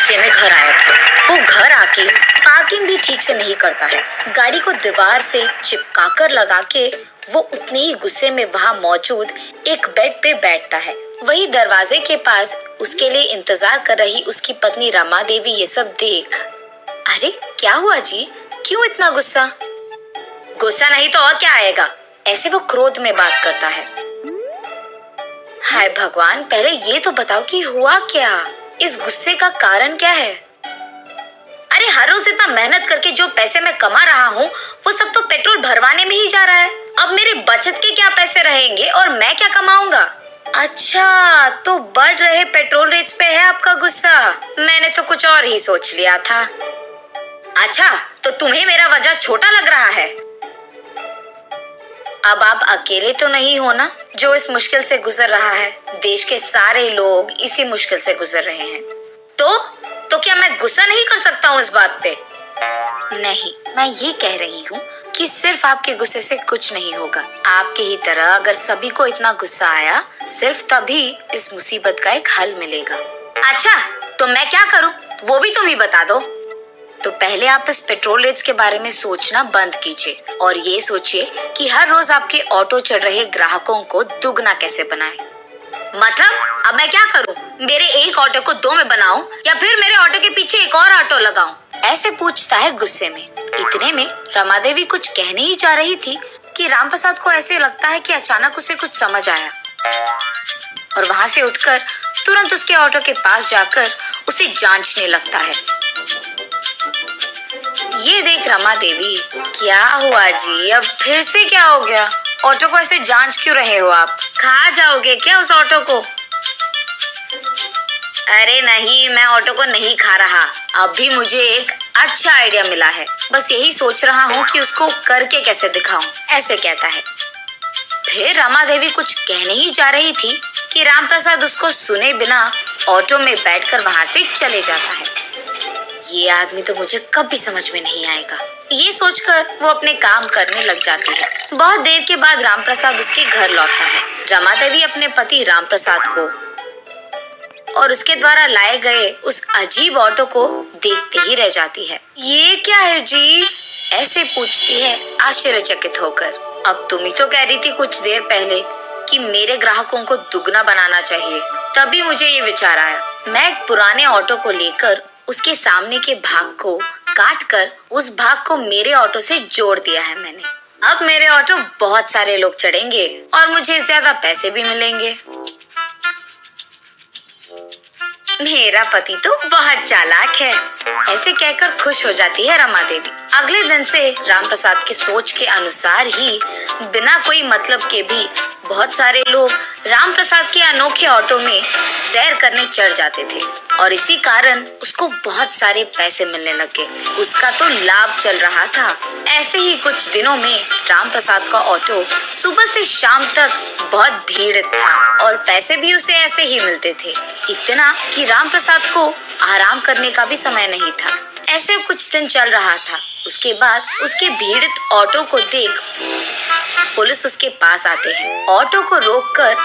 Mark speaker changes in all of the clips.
Speaker 1: गुस्से में घर आया था। वो घर आके पार्किंग भी ठीक से नहीं करता है। गाड़ी को दीवार से चिपकाकर लगा के वो उतने ही गुस्से में वहाँ मौजूद एक बेड पे बैठता है। वही दरवाजे के पास उसके लिए इंतजार कर रही उसकी पत्नी रमा देवी ये सब देख, अरे क्या हुआ जी, क्यों इतना गुस्सा? गुस्सा नहीं तो और क्या आएगा, ऐसे वो क्रोध में बात करता है। हाय भगवान, पहले ये तो बताओ कि हुआ क्या, इस गुस्से का कारण क्या है? अरे हर रोज इतना मेहनत करके जो पैसे मैं कमा रहा हूँ वो सब तो पेट्रोल भरवाने में ही जा रहा है। अब मेरे बचत के क्या पैसे रहेंगे और मैं क्या कमाऊंगा? अच्छा, तो बढ़ रहे पेट्रोल रेट्स पे है आपका गुस्सा? मैंने तो कुछ और ही सोच लिया था। अच्छा, तो तुम्हें मेरा वजह छोटा लग रहा है? अब आप अकेले तो नहीं हो ना जो इस मुश्किल से गुजर रहा है। देश के सारे लोग इसी मुश्किल से गुजर रहे हैं। तो क्या मैं गुस्सा नहीं कर सकता हूँ इस बात पे? नहीं, मैं ये कह रही हूँ कि सिर्फ आपके गुस्से से कुछ नहीं होगा। आपके ही तरह अगर सभी को इतना गुस्सा आया, सिर्फ तभी इस मुसीबत का एक हल मिलेगा। अच्छा, तो मैं क्या करूँ वो भी तुम ही बता दो। तो पहले आप इस पेट्रोल रेट्स के बारे में सोचना बंद कीजिए और ये सोचिए कि हर रोज आपके ऑटो चढ़ रहे ग्राहकों को दुगना कैसे बनाएं। मतलब अब मैं क्या करूं? मेरे एक ऑटो को दो में बनाऊं या फिर मेरे ऑटो के पीछे एक और ऑटो लगाऊं? ऐसे पूछता है गुस्से में। इतने में रमा देवी कुछ कहने ही जा रही थी कि रामप्रसाद को ऐसे लगता है कि अचानक उसे कुछ समझ आया और वहां से उठकर तुरंत उसके ऑटो के पास जाकर उसे जांचने लगता है। ये देख रमा देवी, क्या हुआ जी, अब फिर से क्या हो गया? ऑटो को ऐसे जांच क्यों रहे हो आप? खा जाओगे क्या उस ऑटो को? अरे नहीं, मैं ऑटो को नहीं खा रहा। अभी मुझे एक अच्छा आइडिया मिला है, बस यही सोच रहा हूँ कि उसको करके कैसे दिखाऊं, ऐसे कहता है। फिर रमा देवी कुछ कहने ही जा रही थी कि रामप्रसाद उसको सुने बिना ऑटो में बैठकर वहां से चले जाता है। ये आदमी तो मुझे कभी समझ में नहीं आएगा, ये सोचकर वो अपने काम करने लग जाती है। बहुत देर के बाद रामप्रसाद उसके घर लौटता है। रमा देवी अपने पति रामप्रसाद को और उसके द्वारा लाए गए उस अजीब ऑटो को देखते ही रह जाती है। ये क्या है जी? ऐसे पूछती है आश्चर्यचकित होकर। अब तुम ही तो कह रही थी कुछ देर पहले कि मेरे ग्राहकों को दुगना बनाना चाहिए, तभी मुझे ये विचार आया। मैं एक पुराने ऑटो को लेकर उसके सामने के भाग को काट कर उस भाग को मेरे ऑटो से जोड़ दिया है मैंने। अब मेरे ऑटो बहुत सारे लोग चढ़ेंगे और मुझे ज्यादा पैसे भी मिलेंगे। मेरा पति तो बहुत चालाक है, ऐसे कहकर खुश हो जाती है रमा देवी। अगले दिन से रामप्रसाद के सोच के अनुसार ही बिना कोई मतलब के भी बहुत सारे लोग रामप्रसाद के अनोखे ऑटो में सैर करने चढ़ जाते थे और इसी कारण उसको बहुत सारे पैसे मिलने लगे। उसका तो लाभ चल रहा था। ऐसे ही कुछ दिनों में रामप्रसाद का ऑटो सुबह से शाम तक बहुत भीड़ था और पैसे भी उसे ऐसे ही मिलते थे, इतना कि रामप्रसाद को आराम करने का भी समय नहीं था। ऐसे कुछ दिन चल रहा था। उसके बाद उसके भीड़ित ऑटो को देख पुलिस उसके पास आते हैं। ऑटो को रोककर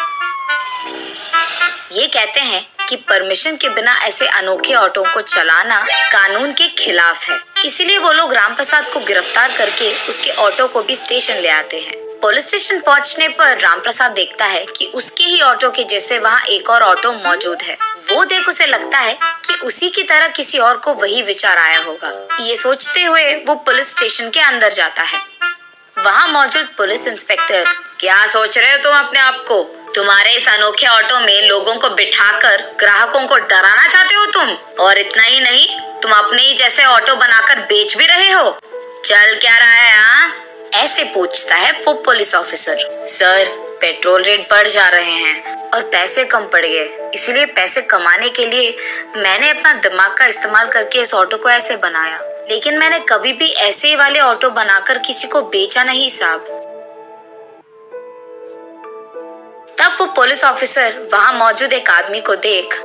Speaker 1: ये कहते हैं कि परमिशन के बिना ऐसे अनोखे ऑटो को चलाना कानून के खिलाफ है। इसीलिए वो लोग रामप्रसाद को गिरफ्तार करके उसके ऑटो को भी स्टेशन ले आते हैं। पुलिस स्टेशन पहुंचने पर रामप्रसाद देखता है कि उसके ही ऑटो के जैसे वहां एक और ऑटो मौजूद है। वो देख उसे लगता है कि उसी की तरह किसी और को वही विचार आया होगा। ये सोचते हुए वो पुलिस स्टेशन के अंदर जाता है। वहाँ मौजूद पुलिस इंस्पेक्टर, क्या सोच रहे हो तुम अपने आप को? तुम्हारे इस अनोखे ऑटो में लोगों को बिठाकर ग्राहकों को डराना चाहते हो तुम? और इतना ही नहीं, तुम अपने ही जैसे ऑटो बनाकर बेच भी रहे हो। चल क्या रहा है हाँ? ऐसे पूछता है वो police officer. Sir, petrol rate बढ़ जा रहे हैं और पैसे कम पड़ गए, इसीलिए पैसे कमाने के लिए मैंने अपना दिमाग का इस्तेमाल करके इस ऑटो को ऐसे बनाया, लेकिन मैंने कभी भी ऐसे वाले ऑटो बनाकर किसी को बेचा नहीं साहब। तब वो पुलिस ऑफिसर वहां मौजूद एक आदमी को देख,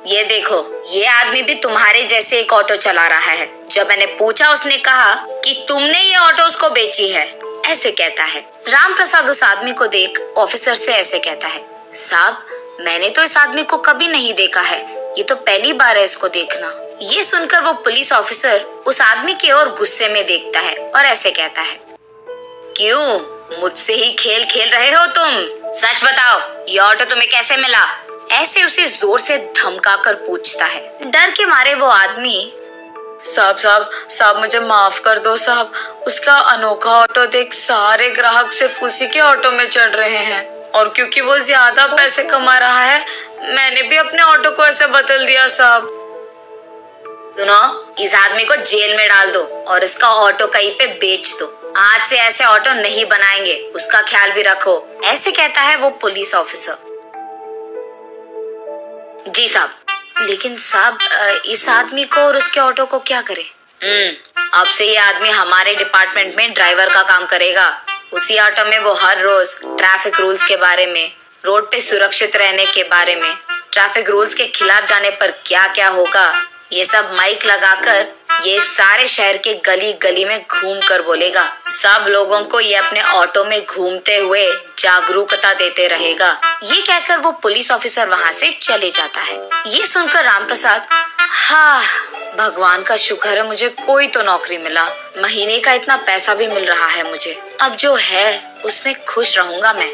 Speaker 1: ये देखो, ये आदमी भी तुम्हारे जैसे एक ऑटो चला रहा है। जब मैंने पूछा उसने कहा कि तुमने ये ऑटो उसको बेची है, ऐसे कहता है। रामप्रसाद उस आदमी को देख ऑफिसर से ऐसे कहता है, साहब मैंने तो इस आदमी को कभी नहीं देखा है, ये तो पहली बार है इसको देखना। ये सुनकर वो पुलिस ऑफिसर उस आदमी की ओर गुस्से में देखता है और ऐसे कहता है, क्यों मुझसे ही खेल खेल रहे हो तुम? सच बताओ, ये ऑटो तुम्हें कैसे मिला? ऐसे उसे जोर से धमका कर पूछता है। डर के मारे वो आदमी, साहब साहब साहब मुझे माफ कर दो साहब, उसका अनोखा ऑटो देख सारे ग्राहक सिर्फ उसी के ऑटो में चढ़ रहे हैं और क्योंकि वो ज्यादा पैसे कमा रहा है मैंने भी अपने ऑटो को ऐसे बदल दिया साहब। सुनो, इस आदमी को जेल में डाल दो और इसका ऑटो कहीं पे बेच दो। आज से ऐसे ऑटो नहीं बनाएंगे, उसका ख्याल भी रखो। ऐसे कहता है वो पुलिस ऑफिसर। जी साहब। लेकिन साहब इस आदमी को और उसके ऑटो को क्या करें? अब से ये आदमी हमारे डिपार्टमेंट में ड्राइवर का काम करेगा। उसी ऑटो में वो हर रोज ट्रैफिक रूल्स के बारे में, रोड पे सुरक्षित रहने के बारे में, ट्रैफिक रूल्स के खिलाफ जाने पर क्या क्या होगा, ये सब माइक लगाकर ये सारे शहर के गली गली में घूम कर बोलेगा। सब लोगों को ये अपने ऑटो में घूमते हुए जागरूकता देते रहेगा। ये कहकर वो पुलिस ऑफिसर वहाँ से चले जाता है। ये सुनकर रामप्रसाद, हाँ भगवान का शुक्र है मुझे कोई तो नौकरी मिला, महीने का इतना पैसा भी मिल रहा है मुझे, अब जो है उसमें खुश रहूंगा मैं।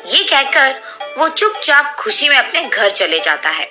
Speaker 1: ये कहकर वो चुपचाप खुशी में अपने घर चले जाता है।